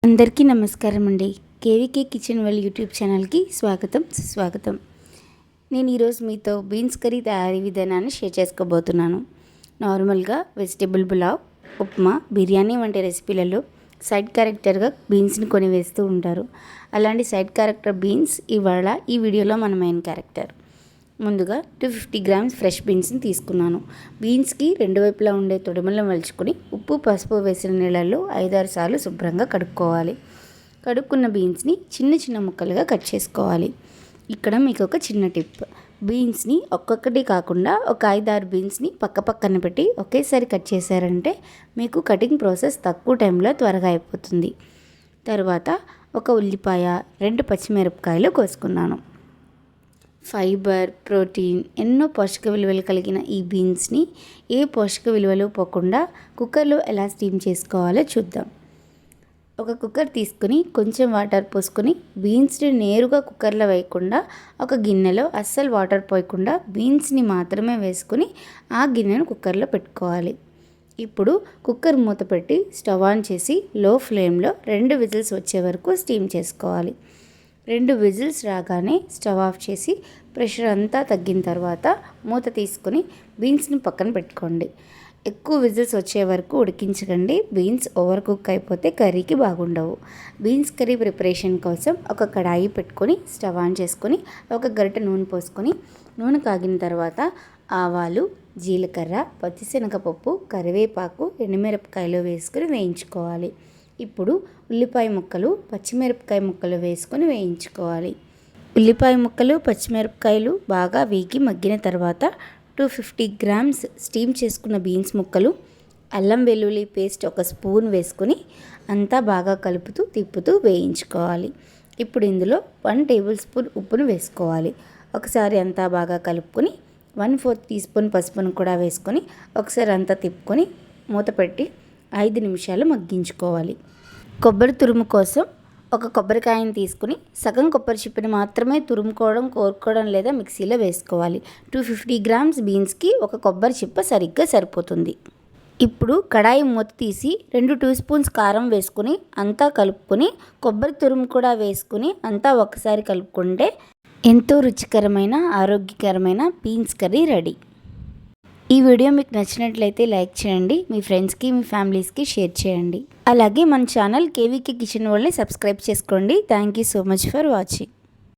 అందరికీ నమస్కారం అండి. కేవీకే కిచెన్ వరల్డ్ యూట్యూబ్ ఛానల్కి స్వాగతం సుస్వాగతం. నేను ఈరోజు మీతో బీన్స్ కర్రీ తయారీ విధానాన్ని షేర్ చేసుకోబోతున్నాను. నార్మల్గా వెజిటేబుల్ పులావ్, ఉప్మా, బిర్యానీ వంటి రెసిపీలలో సైడ్ క్యారెక్టర్గా బీన్స్ని కొని వేస్తూ ఉంటారు. అలాంటి సైడ్ క్యారెక్టర్ బీన్స్ ఇవాళ ఈ వీడియోలో మన మెయిన్ క్యారెక్టర్. ముందుగా 250 గ్రామ్స్ ఫ్రెష్ బీన్స్ని తీసుకున్నాను. బీన్స్కి రెండు వైపులా ఉండే తొడిమలను వలుచుకొని ఉప్పు పసుపు వేసిన నీళ్ళల్లో 5-6 సార్లు శుభ్రంగా కడుక్కోవాలి. కడుక్కున్న బీన్స్ని చిన్న చిన్న ముక్కలుగా కట్ చేసుకోవాలి. ఇక్కడ మీకు ఒక చిన్న టిప్, బీన్స్ని ఒక్కొక్కటి కాకుండా ఒక 5-6 బీన్స్ని పక్కన పెట్టి ఒకేసారి కట్ చేశారంటే మీకు కటింగ్ ప్రాసెస్ తక్కువ టైంలో త్వరగా అయిపోతుంది. తర్వాత ఒక ఉల్లిపాయ, 2 పచ్చిమిరపకాయలు కోసుకున్నాను. ఫైబర్, ప్రోటీన్, ఎన్నో పోషక విలువలు కలిగిన ఈ బీన్స్ని ఏ పోషక విలువలు పోకుండా కుక్కర్లో ఎలా స్టీమ్ చేసుకోవాలో చూద్దాం. ఒక కుక్కర్ తీసుకుని కొంచెం వాటర్ పోసుకొని బీన్స్ని నేరుగా కుక్కర్లో వేయకుండా ఒక గిన్నెలో అస్సలు వాటర్ పోయకుండా బీన్స్ని మాత్రమే వేసుకుని ఆ గిన్నెను కుక్కర్లో పెట్టుకోవాలి. ఇప్పుడు కుక్కర్ మూత పెట్టి స్టవ్ ఆన్ చేసి లో ఫ్లేమ్లో 2 విజిల్స్ వచ్చే వరకు స్టీమ్ చేసుకోవాలి. 2 విజిల్స్ రాగానే స్టవ్ ఆఫ్ చేసి ప్రెషర్ అంతా తగ్గిన తర్వాత మూత తీసుకొని బీన్స్ని పక్కన పెట్టుకోండి. ఎక్కువ విజిల్స్ వచ్చే వరకు ఉడికించకండి, బీన్స్ ఓవర్ కుక్ అయిపోతే కర్రీకి బాగుండవు. బీన్స్ కర్రీ ప్రిపరేషన్ కోసం ఒక కడాయి పెట్టుకొని స్టవ్ ఆన్ చేసుకొని ఒక గరిటె నూనె పోసుకొని నూనె కాగిన తర్వాత ఆవాలు, జీలకర్ర, పచ్చిశనగపప్పు, కరివేపాకు, ఎండుమిరపకాయలు వేసుకొని వేయించుకోవాలి. ఇప్పుడు ఉల్లిపాయ ముక్కలు, పచ్చిమిరపకాయ ముక్కలు వేసుకొని వేయించుకోవాలి. ఉల్లిపాయ ముక్కలు, పచ్చిమిరపకాయలు బాగా వేగి మగ్గిన తర్వాత 250 గ్రామ్స్ స్టీమ్ చేసుకున్న బీన్స్ ముక్కలు, అల్లం వెల్లుల్లి పేస్ట్ 1 స్పూన్ వేసుకొని అంతా బాగా కలుపుతూ తిప్పుతూ వేయించుకోవాలి. ఇప్పుడు ఇందులో 1 టేబుల్ స్పూన్ ఉప్పును వేసుకోవాలి. ఒకసారి అంతా బాగా కలుపుకొని 1/4 టీ స్పూన్ పసుపును కూడా వేసుకొని ఒకసారి అంతా తిప్పుకొని మూత పెట్టి 5 నిమిషాలు మగ్గించుకోవాలి. కొబ్బరి తురుము కోసం ఒక కొబ్బరికాయని తీసుకుని సగం కొబ్బరి చిప్పని మాత్రమే కోరుకోవడం లేదా మిక్సీలో వేసుకోవాలి. 250 గ్రామ్స్ బీన్స్కి ఒక కొబ్బరి చిప్ప సరిగ్గా సరిపోతుంది. ఇప్పుడు కడాయి మూత తీసి 2 టీ స్పూన్స్ కారం వేసుకుని అంతా కలుపుకొని కొబ్బరి తురుము కూడా వేసుకుని అంతా ఒకసారి కలుపుకుంటే ఎంతో రుచికరమైన ఆరోగ్యకరమైన బీన్స్ కర్రీ రెడీ. ఈ వీడియో మీకు నచ్చినట్లయితే లైక్ చేయండి, మీ ఫ్రెండ్స్కి మీ ఫ్యామిలీస్కి షేర్ చేయండి. అలాగే మన ఛానల్ కేవీకే కిచెన్ వరల్డ్ని సబ్స్క్రైబ్ చేసుకోండి. Thank you so much for watching.